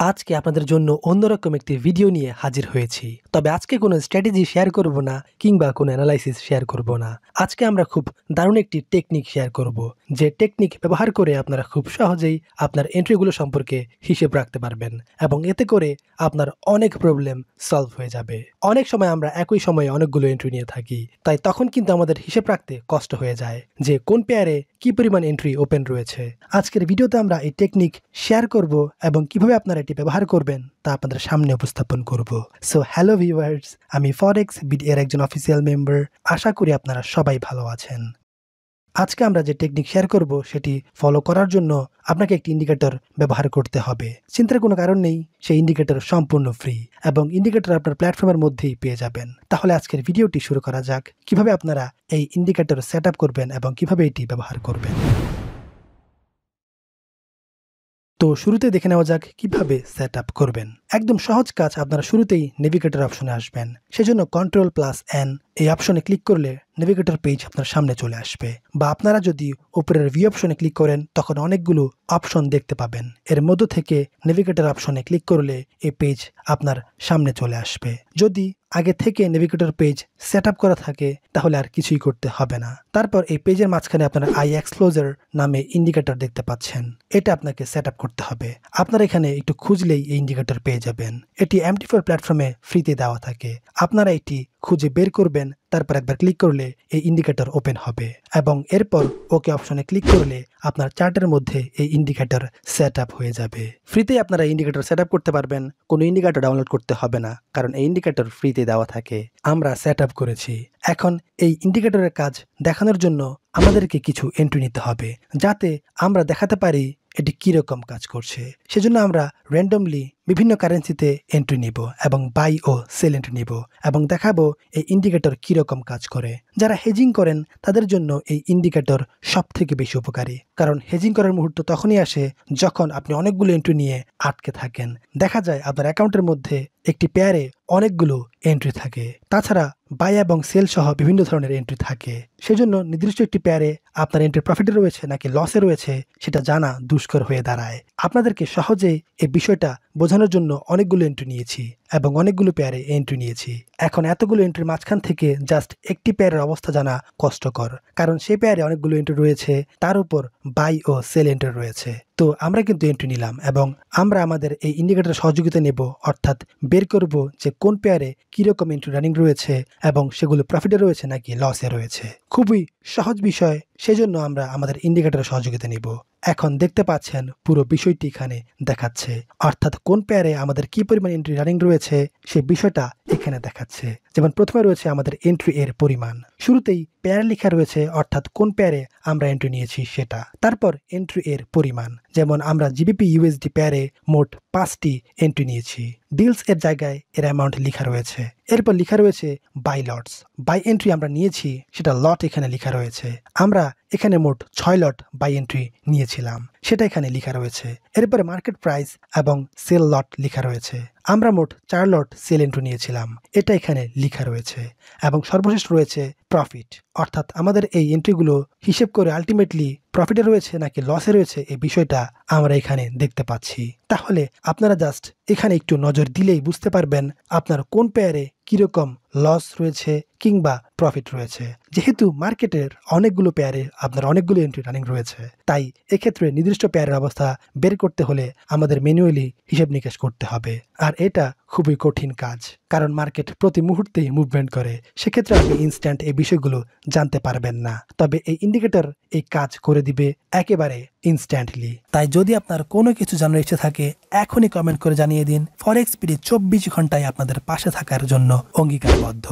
আজকে আপনাদের জন্য অন্যরকম একটি ভিডিও নিয়ে হাজির হয়েছি। তবে আজকে কোনো স্ট্র্যাটেজি শেয়ার করব না কিংবা কোনো অ্যানালাইসিস শেয়ার করব না। আজকে আমরা খুব দারুণ একটি টেকনিক শেয়ার করব, যে টেকনিক ব্যবহার করে আপনারা খুব সহজেই আপনার এন্ট্রিগুলো সম্পর্কে হিসেব রাখতে পারবেন এবং এতে করে আপনার অনেক প্রবলেম সলভ হয়ে যাবে। অনেক সময় আমরা একই সময়ে অনেকগুলো এন্ট্রি নিয়ে থাকি, তাই তখন কিন্তু আমাদের হিসেব রাখতে কষ্ট হয়ে যায় যে কোন পেয়ারে কি পরিমাণ এন্ট্রি ওপেন রয়েছে। আজকের ভিডিওতে আমরা এই টেকনিক শেয়ার করব এবং কিভাবে আপনারা এটি ব্যবহার করবেন তা আপনাদের সামনে উপস্থাপন করব। সো হ্যালো ভিউয়ার্স, আমি ফরেক্স বিডি এর একজন অফিসিয়াল মেম্বার। আশা করি আপনারা সবাই ভালো আছেন। আজকে আমরা যে টেকনিক শেয়ার করব সেটি ফলো করার জন্য আপনাকে একটি ইন্ডিকেটর ব্যবহার করতে হবে। চিন্তার কোনো কারণ নেই, সেই ইন্ডিকেটর সম্পূর্ণ ফ্রি এবং ইন্ডিকেটর আপনার প্ল্যাটফর্মের মধ্যেই পেয়ে যাবেন। তাহলে আজকের ভিডিওটি শুরু করা যাক, কিভাবে আপনারা এই ইন্ডিকেটর সেট আপ করবেন এবং কিভাবে এটি ব্যবহার করবেন। তো শুরুতে দেখে নেওয়া যাক কিভাবে সেট আপ করবেন। একদম সহজ কাজ, আপনারা শুরুতেই নেভিগেটর অপশনে আসবেন। সেজন্য Ctrl+N এই অপশনে ক্লিক করলে নেভিগেটর পেজ আপনার সামনে চলে আসবে, বা আপনারা যদি উপরের ভিউ অপশনে ক্লিক করেন তখন অনেকগুলো অপশন দেখতে পাবেন। এর মধ্য থেকে নেভিগেটর অপশনে ক্লিক করলে এই পেজ আপনার সামনে চলে আসবে। যদি আগে থেকে নেভিগেটর পেজ সেট আপ করা থাকে তাহলে আর কিছুই করতে হবে না। তারপর এই পেজের মাঝখানে আপনারা আই এক্সপ্লোজার নামে ইন্ডিকেটর দেখতে পাচ্ছেন, এটা আপনাকে সেট আপ করতে হবে। আপনারা এখানে একটু খুঁজলেই এই ইন্ডিকেটর পেয়ে যাবেন। এটি MT4 প্ল্যাটফর্মে ফ্রিতে দেওয়া থাকে। আপনারা এটি খুঁজে বের করবেন, তারপর একবার ক্লিক করলে এই ইন্ডিকেটর ওপেন হবে এবং এরপর ওকে অপশনে ক্লিক করলে আপনার চার্টের মধ্যে এই ইন্ডিকেটর সেট আপ হয়ে যাবে। ফ্রিতে আপনারা ইন্ডিকেটর সেট আপ করতে পারবেন, কোনো ইন্ডিকেটর ডাউনলোড করতে হবে না, কারণ এই ইন্ডিকেটর ফ্রিতে দেওয়া থাকে। আমরা সেট আপ করেছি। এখন এই ইন্ডিকেটরের কাজ দেখানোর জন্য আমাদেরকে কিছু এন্ট্রি নিতে হবে, যাতে আমরা দেখাতে পারি এটি কিরকম কাজ করছে। সেজন্য আমরা র্যান্ডমলি বিভিন্ন কারেন্সিতে এন্ট্রি নিব এবং বাই ও সেল এন্ট্রি নিব এবং দেখাবো এই ইন্ডিকেটর কিরকম কাজ করে। যারা হেজিং করেন তাদের জন্য এই ইন্ডিকেটর সব থেকে বেশি উপকারী, কারণ হেজিং করার মুহূর্ত তখনই আসে যখন আপনি অনেকগুলো এন্ট্রি নিয়ে আটকে থাকেন। দেখা যায় আপনার অ্যাকাউন্টের মধ্যে একটি পেয়ারে অনেকগুলো এন্ট্রি থাকে, তাছাড়া বাই এবং সেল সহ বিভিন্ন ধরনের এন্ট্রি থাকে। সেজন্য নির্দিষ্ট একটি পেয়ারে আপনার এন্ট্রি প্রফিটে রয়েছে নাকি লসে রয়েছে সেটা জানা দুষ্কর হয়ে দাঁড়ায়। আপনাদেরকে সহজে এই বিষয়টা বোঝানোর জন্য অনেকগুলো এন্ট্রি নিয়েছি এবং অনেকগুলো পেয়ারে এন্ট্রি নিয়েছি। এখন এতগুলো এন্ট্রির মাঝখান থেকে জাস্ট একটি পেয়ারের অবস্থা জানা কষ্টকর, কারণ সেই পেয়ারে অনেকগুলো এন্ট্রি রয়েছে, তার উপর বাই ও সেল এন্ট্রি রয়েছে। তো আমরা কিন্তু এন্ট্রি নিলাম এবং আমরা আমাদের এই ইন্ডিকেটর সহযোগিতা নেব, অর্থাৎ বের করব যে কোন পেয়ারে কিরকম এন্ট্রি রানিং রয়েছে এবং সেগুলো প্রফিটে রয়েছে নাকি লসে রয়েছে। খুবই সহজ বিষয়, সেজন্য আমরা আমাদের ইন্ডিকেটরের সহযোগিতা নিব। এখন দেখতে পাচ্ছেন পুরো বিষয়টি এখানে দেখাচ্ছে, অর্থাৎ কোন পেয়ারে আমাদের কি পরিমাণ এন্ট্রি রানিং রয়েছে সেই বিষয়টা এখানে দেখাচ্ছে। যেমন প্রথমে রয়েছে আমাদের এন্ট্রি এর পরিমাণ, শুরুতেই পেয়ার লেখা রয়েছে, অর্থাৎ কোন পেয়ারে আমরা এন্ট্রি নিয়েছি সেটা। তারপর এন্ট্রি এর পরিমাণ, যেমন আমরা জিবিপি ইউএসডি পেয়ারে মোট 5টি এন্ট্রি নিয়েছি। ডিলস এর জায়গায় এর অ্যামাউন্ট লেখা রয়েছে। এরপর লেখা রয়েছে বাই লটস, বাই এন্ট্রি আমরা নিয়েছি সেটা লট এখানে লেখা রয়েছে। আমরা এখানে মোট 6 লট বাই এন্ট্রি নিয়েছিলাম, সেটা এখানে লেখা রয়েছে। এরপরে মার্কেট প্রাইস এবং সেল লট লেখা রয়েছে। আমরা মোট 4 লট সেল এন্ট্রি নিয়েছিলাম, এটা এখানে লেখা রয়েছে। এবং সর্বশেষ রয়েছে প্রফিট, অর্থাৎ আমাদের এই এন্ট্রিগুলো হিসেব করে আলটিমেটলি প্রফিটে রয়েছে নাকি লসে রয়েছে এই বিষয়টা আমরা এখানে দেখতে পাচ্ছি। তাহলে আপনারা জাস্ট এখানে একটু নজর দিলেই বুঝতে পারবেন আপনার কোন পেয়ারে কিরকম লস রয়েছে কিংবা প্রফিট রয়েছে। যেহেতু মার্কেটের অনেকগুলো পেয়ারে আপনার অনেকগুলো এন্ট্রি রানিং রয়েছে, তাই এক্ষেত্রে নির্দিষ্ট পেয়ারের অবস্থা বের করতে হলে আমাদের ম্যানুয়ালি হিসেব নিকেশ করতে হবে। আর এটা খুবই কঠিন কাজ, কারণ মার্কেট প্রতি মুহূর্তেই মুভমেন্ট করে। সেক্ষেত্রে আপনি ইনস্ট্যান্ট এই বিষয়গুলো জানতে পারবেন না, তবে এই ইন্ডিকেটর এই কাজ করে দিবে একেবারে ইনস্ট্যান্টলি। তাই যদি আপনার কোনো কিছু জানার ইচ্ছে থাকে এখনই কমেন্ট করে জানিয়ে দিন। ForexBD 24 ঘন্টায় আপনাদের পাশে থাকার জন্য অঙ্গীকারবদ্ধ।